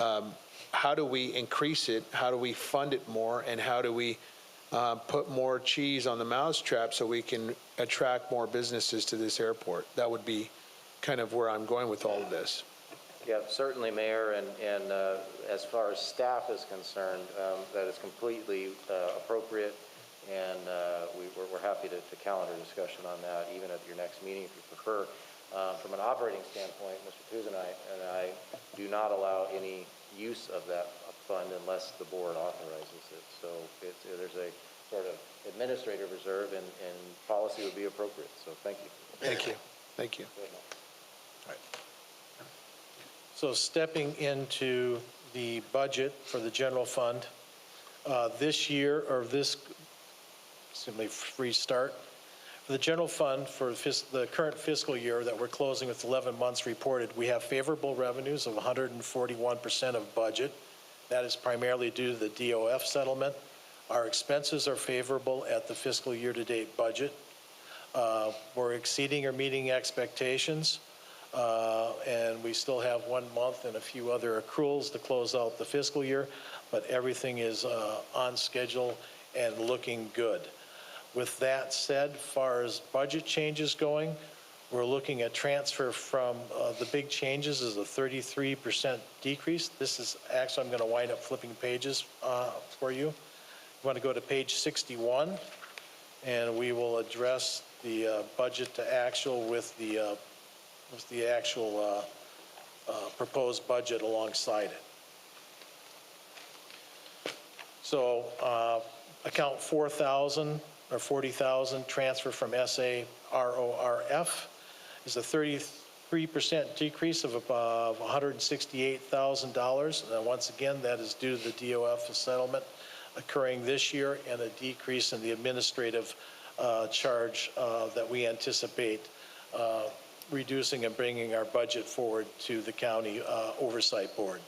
how do we increase it? How do we fund it more? And how do we put more cheese on the mousetrap so we can attract more businesses to this airport? That would be kind of where I'm going with all of this. Yeah, certainly, Mayor, and as far as staff is concerned, that is completely appropriate, and we're happy to calendar discussion on that, even at your next meeting if you prefer. From an operating standpoint, Mr. Cousineau and I do not allow any use of that fund unless the board authorizes it. So there's a sort of administrative reserve, and policy would be appropriate. So thank you. Thank you. Thank you. all right. So stepping into the budget for the general fund, this year, or this, simply restart, for the general fund for the current fiscal year that we're closing with 11 months reported, we have favorable revenues of 141% of budget. That is primarily due to the DOF settlement. Our expenses are favorable at the fiscal year-to-date budget. We're exceeding or meeting expectations, and we still have 1 month and a few other accruals to close out the fiscal year. but everything is on schedule and looking good. With that said, far as budget changes going, we're looking at transfer from the big changes is a 33% decrease. This is actually, I'm going to wind up flipping pages for you. You want to go to page 61, and we will address the budget to actual with the actual proposed budget alongside it. So account 4,000 or 40,000 transfer from SARORF is a 33% decrease of above $168,000. And once again, that is due to the DOF settlement occurring this year and a decrease in the administrative charge that we anticipate reducing and bringing our budget forward to the county oversight board.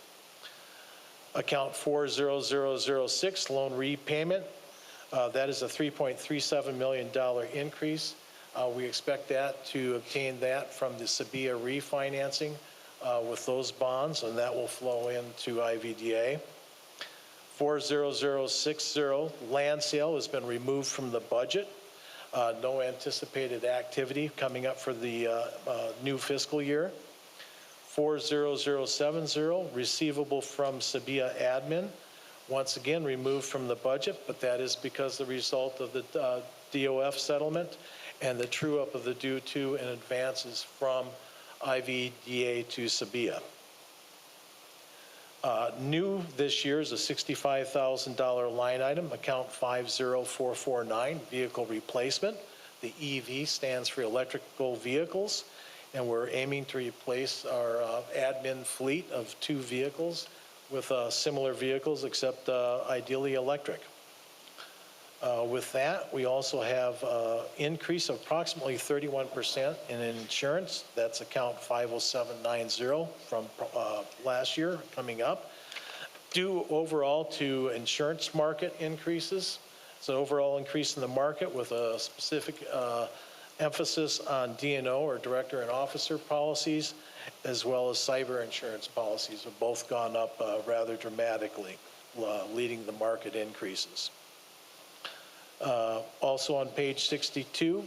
Account 40006, loan repayment. That is a $3.37 million increase. We expect that to obtain that from the Sabia refinancing with those bonds, and that will flow into IVDA. 40060, land sale has been removed from the budget. No anticipated activity coming up for the new fiscal year. 40070, receivable from Sabia admin. Once again, removed from the budget, but that is because the result of the DOF settlement and the true-up of the due to and advances from IVDA to Sabia. New this year is a $65,000 line item, account 50449, vehicle replacement. The EV stands for electrical vehicles, and we're aiming to replace our admin fleet of 2 vehicles with similar vehicles, except ideally electric. With that, we also have increase of approximately 31% in insurance. That's account 50790 from last year coming up. Due overall to insurance market increases. It's an overall increase in the market with a specific emphasis on D&O or director and officer policies, as well as cyber insurance policies have both gone up rather dramatically, leading the market increases. Also on page 62,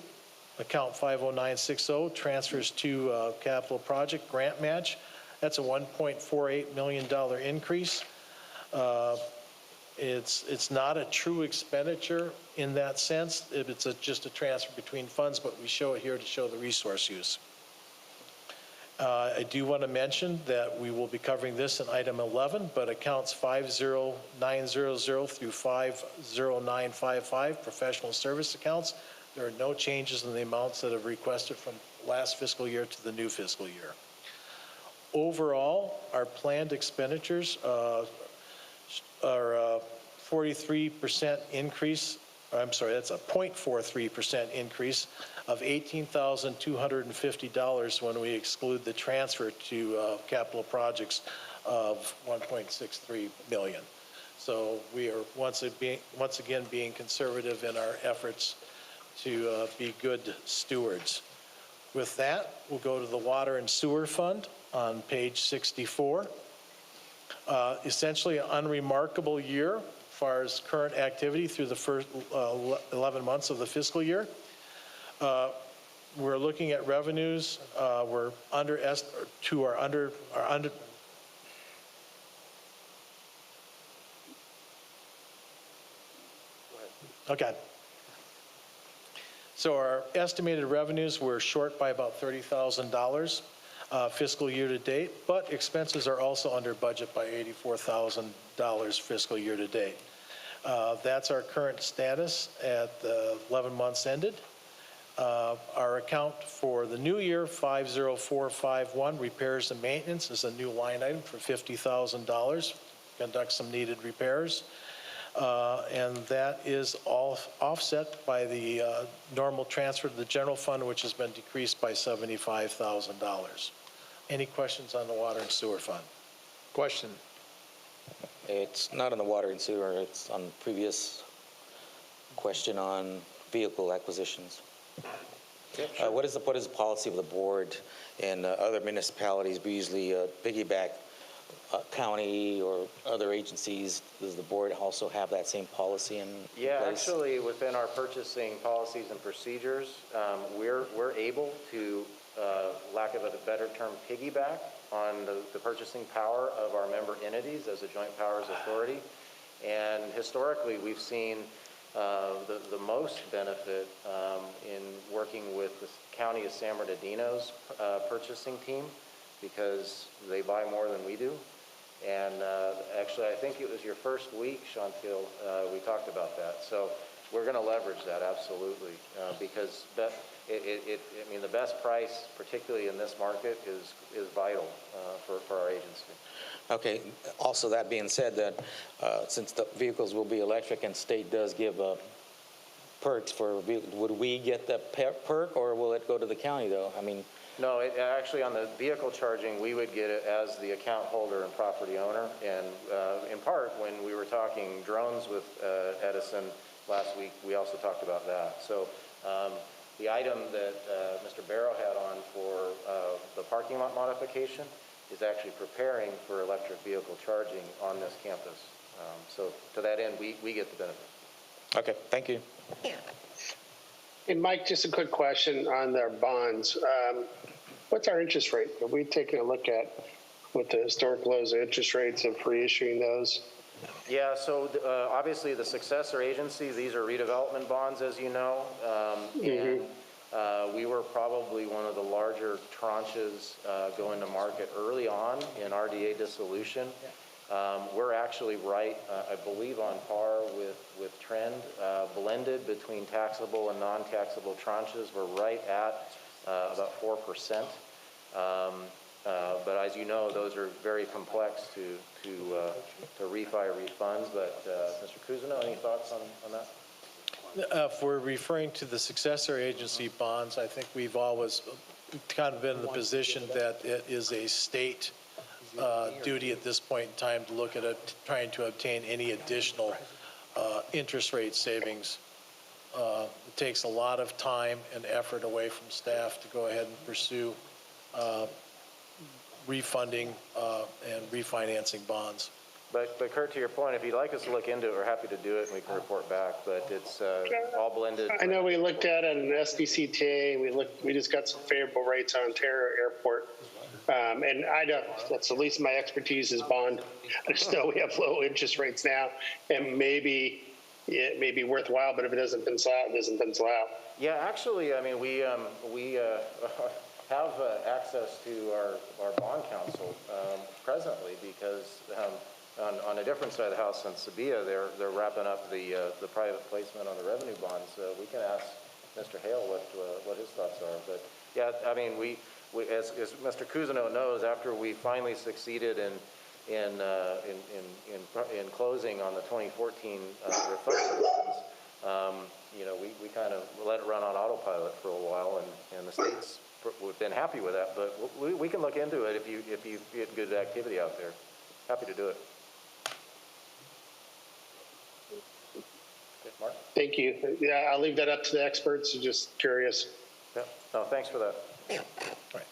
account 50960 transfers to capital project grant match. That's a $1.48 million increase. It's not a true expenditure in that sense. It's just a transfer between funds, but we show it here to show the resource use. I do want to mention that we will be covering this in item 11, but accounts 50900 through 50955, professional service accounts, there are no changes in the amounts that have requested from last fiscal year to the new fiscal year. Overall, our planned expenditures are 43% increase. I'm sorry, that's a 0.43% increase of $18,250 when we exclude the transfer to capital projects of $1.63 million. So we are once again being conservative in our efforts to be good stewards. With that, we'll go to the Water and Sewer Fund on page 64. Essentially an unremarkable year as far as current activity through the first 11 months of the fiscal year. We're looking at revenues. We're under. Okay. So our estimated revenues were short by about $30,000 fiscal year to date, but expenses are also under budget by $84,000 fiscal year to date. That's our current status at the 11 months ended. Our account for the new year, 50451, repairs and maintenance, is a new line item for $50,000. Conduct some needed repairs. And that is all offset by the normal transfer to the general fund, which has been decreased by $75,000. Any questions on the water and sewer fund? Question. It's not on the water and sewer, it's on previous question on vehicle acquisitions. Yep, sure. What is the policy of the board and other municipalities? We usually piggyback county or other agencies, does the board also have that same policy in Yeah, place? actually, within our purchasing policies and procedures, we're able to, lack of a better term, piggyback on the purchasing power of our member entities as a joint powers authority. And historically, we've seen the most benefit in working with the County of San Bernardino's purchasing team, because they buy more than we do. And actually, I think it was your first week, Chantil, we talked about that. So we're going to leverage that, absolutely, because I mean, the best price, particularly in this market, is vital for our agency. Okay. Also, that being said, that since the vehicles will be electric and state does give perks for vehicles, would we get the perk, or will it go to the county, though? I mean, no, actually, on the vehicle charging, we would get it as the account holder and property owner. And in part, when we were talking drones with Edison last week, we also talked about that. So the item that Mr. Barrow had on for the parking lot modification is actually preparing for electric vehicle charging on this campus. So to that end, we get the benefit. okay, thank you. Hey, Mike, just a quick question on their bonds. What's our interest rate? Have we taken a look at what the historic lows of interest rates of reissuing those? Yeah, so obviously the successor agency, these are redevelopment bonds, as you know. And we were probably one of the larger tranches going to market early on in RDA dissolution. We're actually right, I believe, on par with trend. Blended between taxable and non-taxable tranches, we're right at about 4%. But as you know, those are very complex to refi or refunds. But Mr. Cousineau, any thoughts on that? If we're referring to the successor agency bonds, I think we've always kind of been in the position that it is a state duty at this point in time to look at trying to obtain any additional interest rate savings. It takes a lot of time and effort away from staff to go ahead and pursue refunding and refinancing bonds. But Kurt, to your point, if you'd like us to look into it, we're happy to do it, and we can report back. But it's all blended. I know we looked at it in SBCTA. We just got some favorable rates on Ontario Airport. And I don't, that's at least my expertise is bond. I just know we have low interest rates now, and maybe it may be worthwhile, but if it doesn't pencil out, it doesn't pencil out. Yeah, actually, I mean, we have access to our bond counsel presently, because on a different side of the house in Sabia, they're wrapping up the private placement on the revenue bonds. We can ask Mr. Hale what his thoughts are. But yeah, I mean, we as Mr. Cousineau knows, after we finally succeeded in closing on the 2014 refunding bonds, you know, we kind of let it run on autopilot for a while, and the state's we've been happy with that. But we can look into it if you get good activity out there. Happy to do it. Okay, Mark? Thank you. Yeah, I'll leave that up to the experts. Just curious. Yeah. No, thanks for that. Right.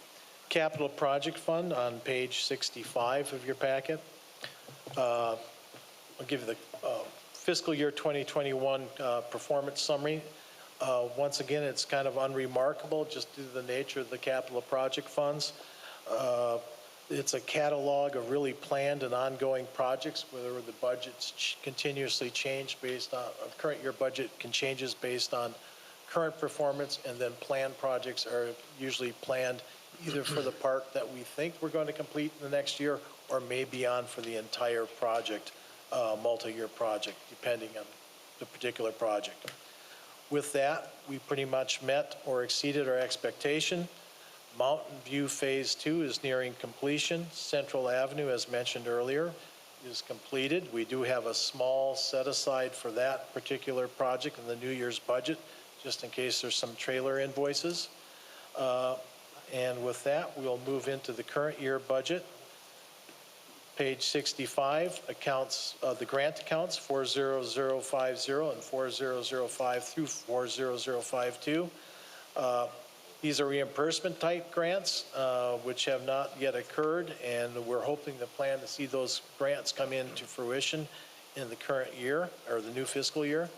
Capital Project Fund on page 65 of your packet. I'll give you the fiscal year 2021 performance summary. Once again, it's kind of unremarkable just due to the nature of the capital project funds. It's a catalog of really planned and ongoing projects where the budgets continuously change based on current year budget changes based on current performance, and then planned projects are usually planned either for the part that we think we're going to complete in the next year, or maybe on for the entire project, multi-year project, depending on the particular project. With that, we pretty much met or exceeded our expectation. Mountain View Phase 2 is nearing completion. Central Avenue, as mentioned earlier, is completed. We do have a small set aside for that particular project in the New Year's budget, just in case there's some trailer invoices. And with that, we'll move into the current year budget. Page 65, accounts, the grant accounts 40050 and 40052 through 40052. These are reimbursement type grants, which have not yet occurred, and we're hoping to plan to see those grants come into fruition in the current year, or the new fiscal year.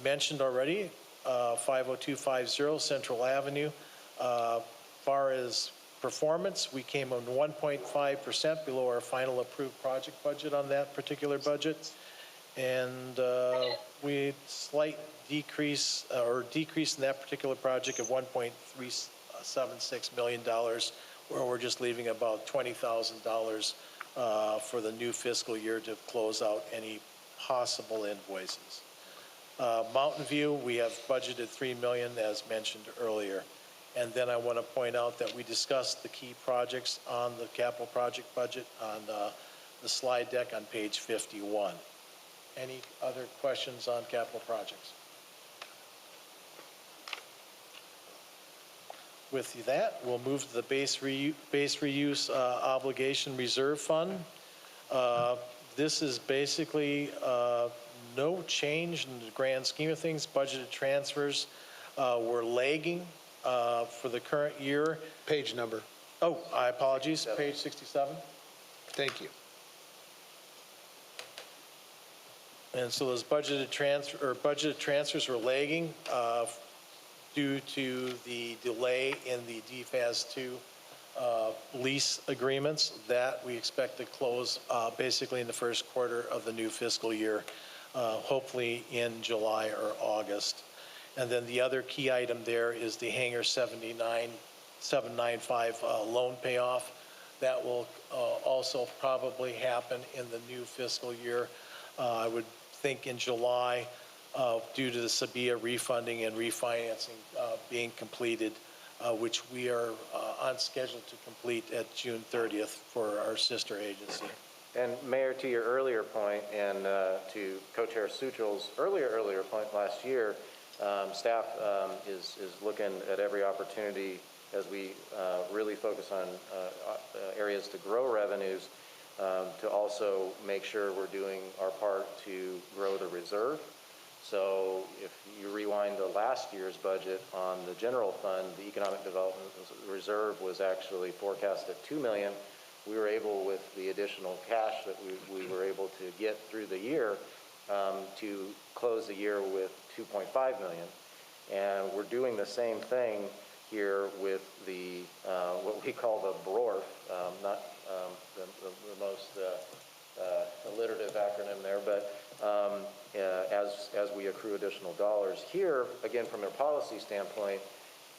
Mentioned already, 50250 Central Avenue. Far as performance, we came on 1.5% below our final approved project budget on that particular budget. And we slight decrease in that particular project of $1.376 million, where we're just leaving about $20,000 for the new fiscal year to close out any possible invoices. Mountain View, we have budgeted $3 million, as mentioned earlier. And then I want to point out that we discussed the key projects on the capital project budget on the slide deck on page 51. Any other questions on capital projects? With that, we'll move to the base reuse obligation reserve fund. This is basically no change in the grand scheme of things. Budgeted transfers were lagging for the current year. Page number. Oh, I apologize. Page 67. Thank you. And so those budgeted transfers were lagging due to the delay in the DFAS 2 lease agreements that we expect to close basically in the first quarter of the new fiscal year, hopefully in July or August. And then the other key item there is the Hangar 795 loan payoff. That will also probably happen in the new fiscal year. I would think in July, due to the Sabia refunding and refinancing being completed, which we are on schedule to complete at June 30th for our sister agency. And Mayor, to your earlier point, and to Co-Chair Suchel's earlier point last year, staff is looking at every opportunity as we really focus on areas to grow revenues, to also make sure we're doing our part to grow the reserve. So if you rewind to last year's budget on the general fund, the economic development reserve was actually forecast at $2 million. We were able, with the additional cash that we were able to get through the year, to close the year with $2.5 million. And we're doing the same thing here with the what we call the BRORF, not the most alliterative acronym there, but as we accrue additional dollars. Here, again, from a policy standpoint,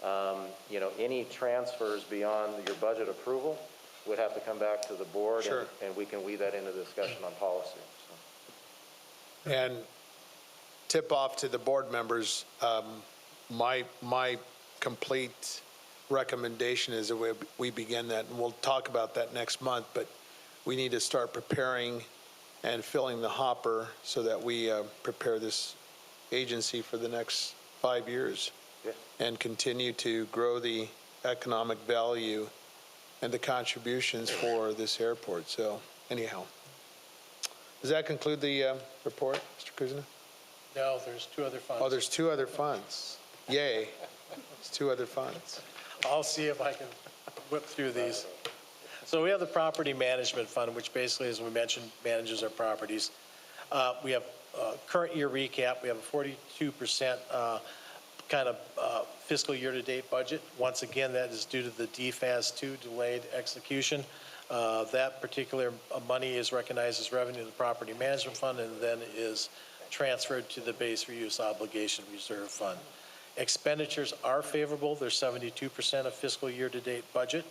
any transfers beyond your budget approval would have to come back to the board, sure, and we can weave that into the discussion on policy. So. And tip off to the board members, my complete recommendation is that we begin that, and we'll talk about that next month, but we need to start preparing and filling the hopper so that we prepare this agency for the next 5 years, yeah, and continue to grow the economic value and the contributions for this airport. So anyhow, does that conclude the report, Mr. Kuzna? No, there's two other funds. Oh, there's two other funds. Yay. There's two other funds. I'll see if I can whip through these. So we have the property management fund, which basically, as we mentioned, manages our properties. We have current year recap. We have a 42% kind of fiscal year-to-date budget. Once again, that is due to the DFAS 2 delayed execution. That particular money is recognized as revenue in the property management fund and then is transferred to the base reuse obligation reserve fund. Expenditures are favorable. They're 72% of fiscal year-to-date budget.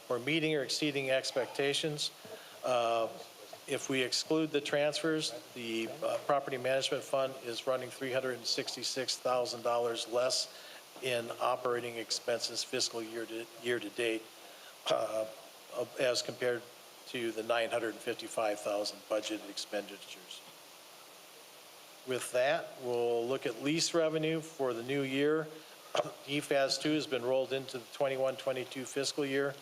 We're meeting or exceeding expectations. If we exclude the transfers, the property management fund is running $366,000 less in operating expenses fiscal year-to-date as compared to the $955,000 budgeted expenditures. With that, we'll look at lease revenue for the new year. DFAS 2 has been rolled into the 21-22 fiscal year,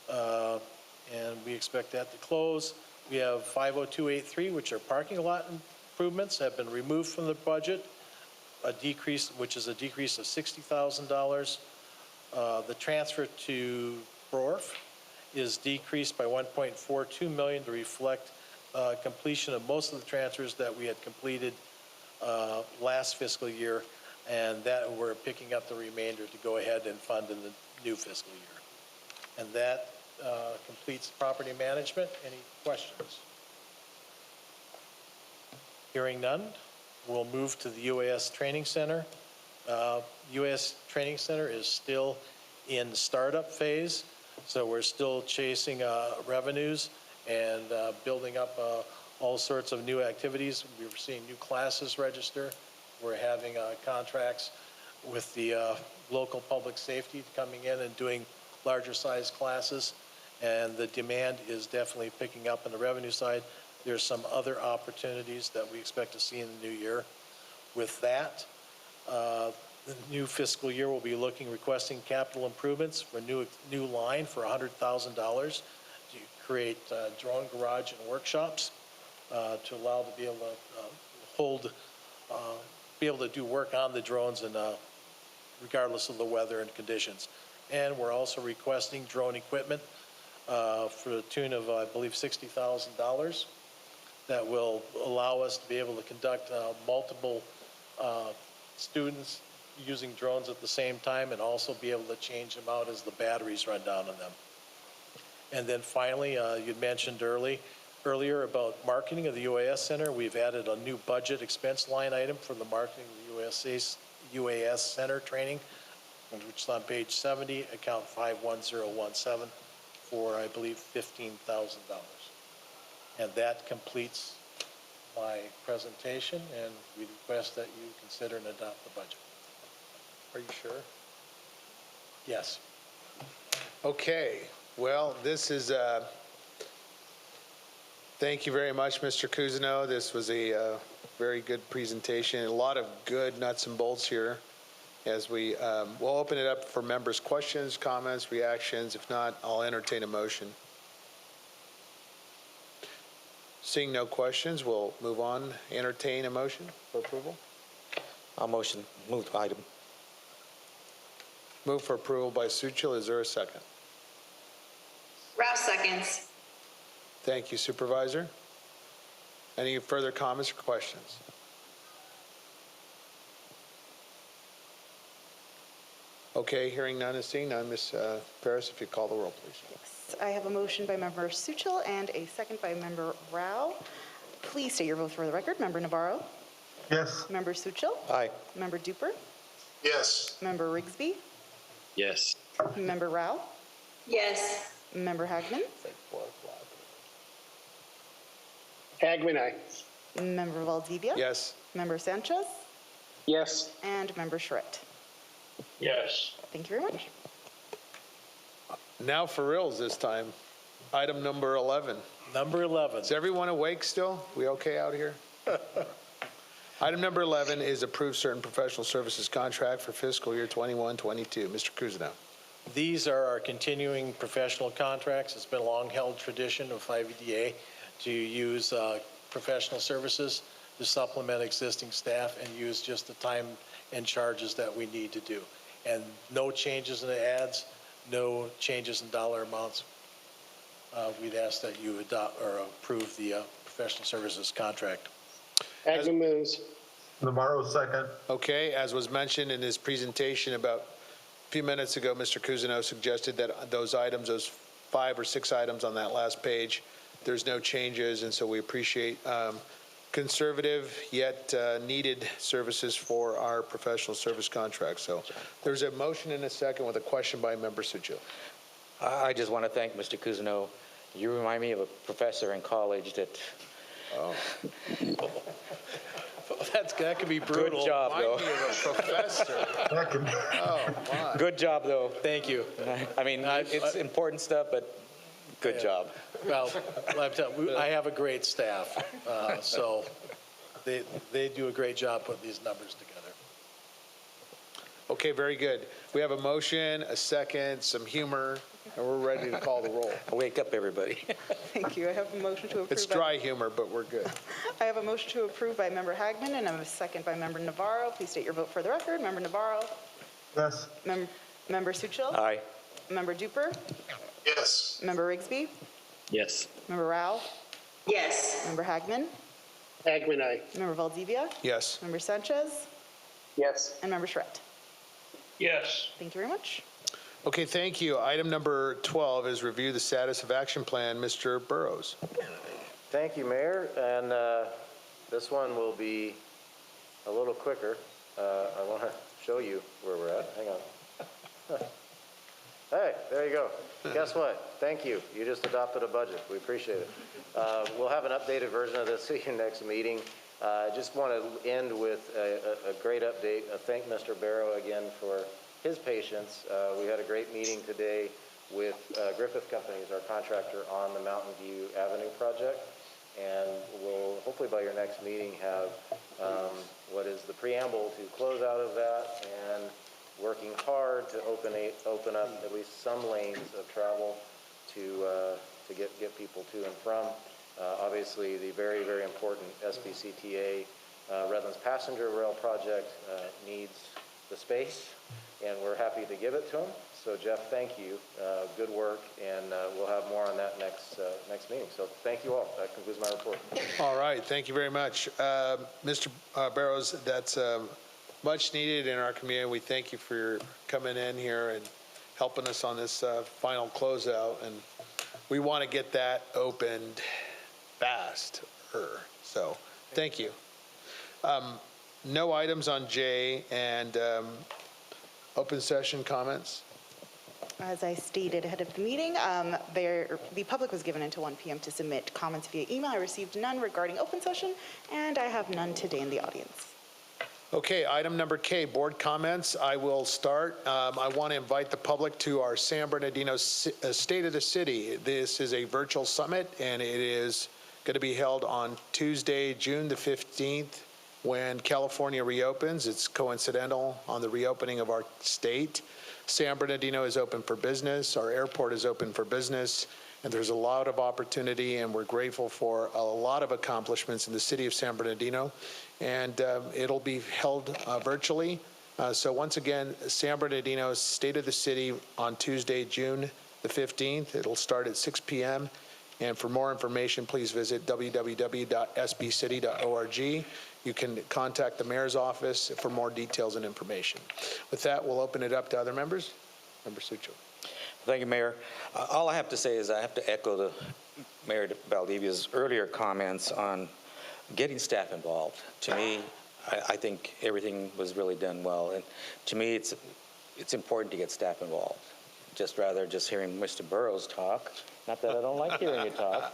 and we expect that to close. We have 50283, which are parking lot improvements, have been removed from the budget. a decrease, which is a decrease of $60,000. The transfer to BRORF is decreased by $1.42 million to reflect completion of most of the transfers that we had completed last fiscal year, and that we're picking up the remainder to go ahead and fund in the new fiscal year. And that completes property management. Any questions? Hearing none, we'll move to the UAS Training Center. UAS Training Center is still in startup phase, so we're still chasing revenues and building up all sorts of new activities. We're seeing new classes register. We're having contracts with the local public safety coming in and doing larger size classes, and the demand is definitely picking up on the revenue side. There's some other opportunities that we expect to see in the new year. With that, the new fiscal year will be requesting capital improvements for new line for $100,000 to create drone garage and workshops to allow to be able to be able to do work on the drones and regardless of the weather and conditions. And we're also requesting drone equipment for the tune of, I believe, $60,000 that will allow us to be able to conduct multiple students using drones at the same time and also be able to change them out as the batteries run down on them. And then finally, you mentioned earlier about marketing of the Uas Center. We've added a new budget expense line item for the marketing of the Uas Center training, which is on page 70, account 51017 for, I believe, $15,000. And that completes my presentation, and we request that you consider and adopt the budget. Are you sure? Yes. Okay. Well, this is, thank you very much, Mr. Cousineau. This was a very good presentation. A lot of good nuts and bolts here. As we'll open it up for members' questions, comments, reactions. If not, I'll entertain a motion. Seeing no questions, we'll move on. Entertain a motion for approval. I'll motion, move item. Move for approval by Suchil. Is there a second? Rouse seconds. Thank you, Supervisor. Any further comments or questions? Okay, hearing none and seeing none. Ms. Paris, if you call the roll, please. Yes, I have a motion by Member Suchil and a second by Member Rao. Please state your vote for the record. Member Navarro? Yes. Member Suchil? Aye. Member Duper? Yes. Member Rigsby? Yes. Member Rao? Yes. Member Hagman? Hagman, aye. Member Valdivia? Yes. Member Sanchez? Yes. And Member Charette. Yes. Thank you very much. Now for reals this time. Item number 11. Number 11. Is everyone awake still? We okay out here? Item number 11 is approve certain professional services contract for fiscal year 21-22. Mr. Cousineau. These are our continuing professional contracts. It's been a long-held tradition of IVDA to use professional services to supplement existing staff and use just the time and charges that we need to do. And no changes in the ads, no changes in dollar amounts. We'd ask that you adopt or approve the professional services contract. Hagman moves. Navarro second. Okay, as was mentioned in his presentation about a few minutes ago, Mr. Cousineau suggested that those items, those 5 or 6 items on that last page, there's no changes, and so we appreciate conservative yet needed services for our professional service contract. So there's a motion and a second with a question by Member Suchil. I just want to thank Mr. Cousineau. You remind me of a professor in college that. Oh. That could be brutal. Good job, though. Remind me of a professor. Oh, my. Good job, though. Thank you. I mean, it's important stuff, but good job. Well, I have a great staff, so they do a great job putting these numbers together. Okay, very good. We have a motion, a second, some humor, And we're ready to call the roll. Wake up, everybody. Thank you. I have a motion to approve. It's dry humor, but we're good. I have a motion to approve by Member Hagman and I have a second by Member Navarro. Please state your vote for the record. Member Navarro. Yes. Member Suchil. Aye. Member Duper. Yes. Member Rigsby. Yes. Member Rao. Yes. Member Hagman. Hagman, aye. Member Valdivia. Yes. Member Sanchez. Yes. And Member Schredt. Yes. Thank you very much. Okay, thank you. Item number 12 is review the status of action plan. Mr. Burrows. Thank you, Mayor, and this one will be a little quicker. I want to show you where we're at. Hang on. Hey, there you go. Guess what? Thank you. You just adopted a budget. We appreciate it. We'll have an updated version of this at your next meeting. I just want to end with a great update. Thank Mr. Barrow again for his patience. We had a great meeting today with Griffith Companies, our contractor on the Mountain View Avenue project. And we'll hopefully by your next meeting have what is the preamble to close out of that and working hard to open up at least some lanes of travel to get people to and from. Obviously, the very, very important SBCTA Redlands Passenger Rail project needs the space, and we're happy to give it to them. So, Jeff, thank you. Good work, and we'll have more on that next meeting. So, thank you all. That concludes my report. All right, thank you very much. Mr. Barrows, that's much needed in our community. We thank you for coming in here and helping us on this final closeout, and we want to get that opened faster. So, thank you. No items on J, and open session comments. As I stated ahead of the meeting, the public was given until 1 p.m. to submit comments via email. I received none regarding open session, and I have none today in the audience. Okay, item number K, board comments. I will start. I want to invite the public to our San Bernardino State of the City. This is a virtual summit, and it is going to be held on Tuesday, June the 15th, when California reopens. It's coincidental on the reopening of our state. San Bernardino is open for business. Our airport is open for business. And there's a lot of opportunity, and we're grateful for a lot of accomplishments in the city of San Bernardino. And it'll be held virtually. So once again, San Bernardino State of the City on Tuesday, June the 15th. It'll start at 6 p.m. And for more information, please visit www.sbcity.org. You can contact the mayor's office for more details and information. With that, we'll open it up to other members. Member Sucho. Thank you, Mayor. All I have to say is I have to echo the Mayor Valdivia's earlier comments on getting staff involved. To me, I think everything was really done well. And to me, it's important to get staff involved. Just hearing Mr. Burrows talk. Not that I don't like hearing you talk.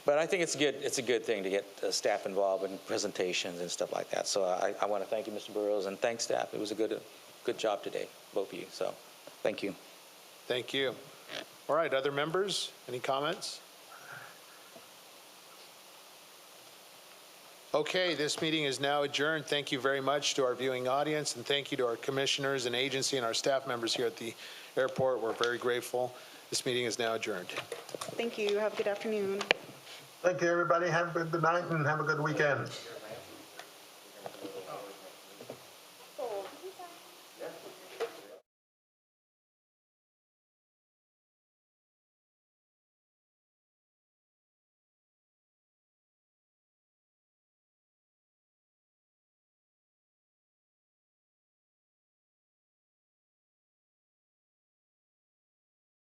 But I think it's a good thing to get staff involved in presentations and stuff like that. So I want to thank you, Mr. Burrows, and thank staff. It was a good job today, both of you. So thank you. Thank you. All right, other members, any comments? Okay, this meeting is now adjourned. Thank you very much to our viewing audience, and thank you to our commissioners and agency and our staff members here at the airport. We're very grateful. This meeting is now adjourned. Thank you. Have a good afternoon. Thank you, everybody. Have a good night and have a good weekend.